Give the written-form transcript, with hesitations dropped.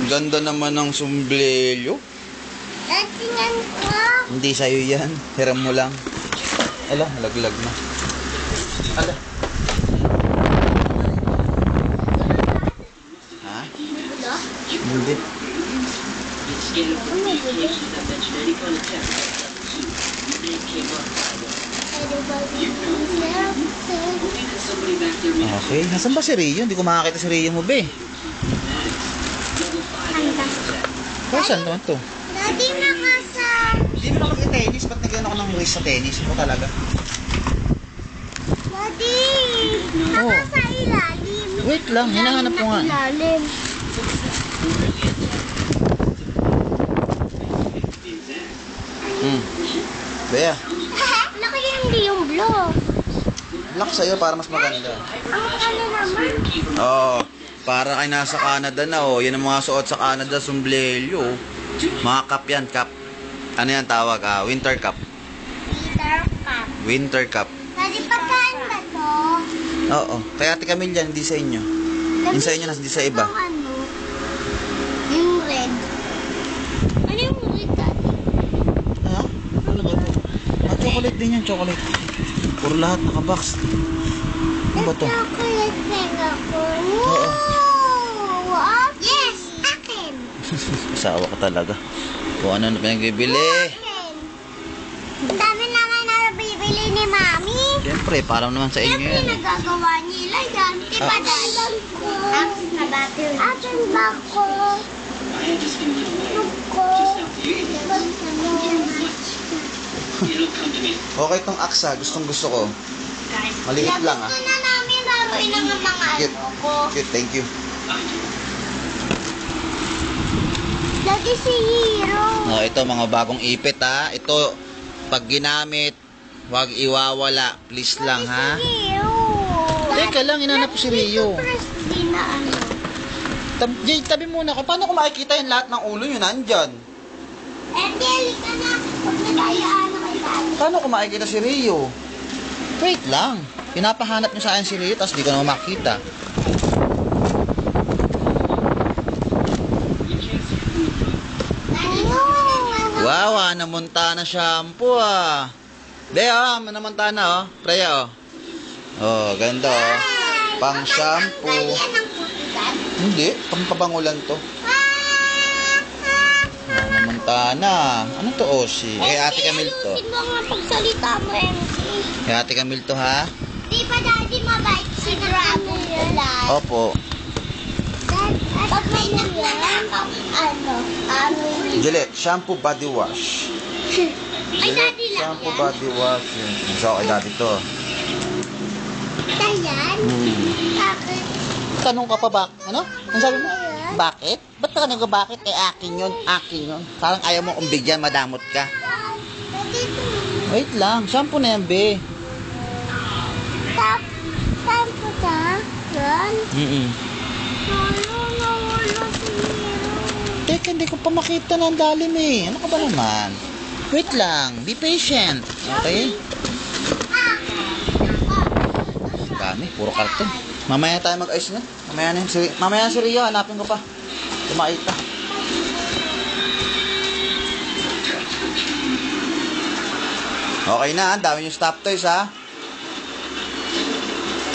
Ganda naman ng sombrero. Tingnan ko. Hindi sa'yo yan. Hiram mo lang. Ala, malaglag na. Ala. Ha? Hindi. Okay. Nasaan ba si Rio? Hindi ko makakita si Rio mo, be. Saan naman to? Daddy, nakasa. Hindi mo naman tennis. Ba't nagano ako ng race sa tennis? Ito talaga. Daddy, Oh. nakasa ilalim. Wait lang. Hinahanap ko nga. Ilalim. Bea. Laki hindi yung blow. Black sa'yo para mas maganda. Ang ano naman. Oo. Para kay nasa Canada na, oh. Yan ang mga suot sa Canada, sombrero. Mga cup yan, cup. Ano yan tawag? Winter cup. Peter Cup. Winter cup. Daddy, pagkaan ba to? Oo. Kaya Ate Camille yan, hindi sa inyo. Yung sa inyo, hindi sa iba. Yung ano? Yung red. Ano yung red, Daddy? Ha? Ano ba ito? Chocolate din yan, chocolate. Puro lahat nakabox. Ano ba ito? Chocolate pen ako. Oo. Wow! Yes! Akin! Asawa ka talaga. Kung ano na pinagbibili. Akin! Ang dami naman na bibili ni Mami. Siyempre, parang naman sa inyo Siyempre, yan. nagagawa nila yan. Di ba, Daddy? Akin na battery. Akin ba ko? Ko. Okay tong aksa, gustong gusto ko. Maliit lang Gusto na namin laruin ang mga Cute. ano ko. Cute, thank you. Lagi si Hero. Ito mga bagong ipit ha. Ito, pag ginamit, huwag iwawala. Please lang ha. Si Hero. Teka lang, inanap ko si Rio. Press din na ano. Jay, tabi muna ka. Paano ko makikita yung lahat ng ulo nyo nandyan? Angel, ka na. Huwag na tayo ano kay Daddy. Paano ko makikita si Rio? Wait lang. Pinapahanap nyo sa akin si Rio, tapos di ko na makita. Wow, namunta na shampoo ah. Bea, namunta na oh. Freya oh. Oh, ganda oh. Pang shampoo. Yan ang putugan. Hindi, pang pabangulan to. Oh, namunta na. Ano to, Oshi? Kay Ate Camille to. Ayusin mo nga pagsalita mo, MC. Kay Ate Camille to ha? Di ba, Daddy, mabait si Dragon Ulan? Opo. Pag may nakita ano yun? Gillette, shampoo body wash. Ay, Daddy lang Shampoo yan. body wash. Gusto ko kay Daddy to. Dayan? Bakit? Tanong ka pa ba? Ano? Ano sabi mo? Bakit? Ba't ka nag-bakit? Akin yun. Akin yun. Parang ayaw mo kong bigyan, madamot ka. Daddy, Wait lang. Shampoo na yan, be. saan po ka? Yan? Nawala si Hero. Teka, hindi ko pa makita ng lalim eh. Ano ka ba naman? Wait lang. Be patient. Okay? Dami. Puro karton. Mamaya tayo mag-ayos na. Mamaya si Rio. Hanapin ko pa. Tumakita. Okay na. Ang dami yung stop toys ha.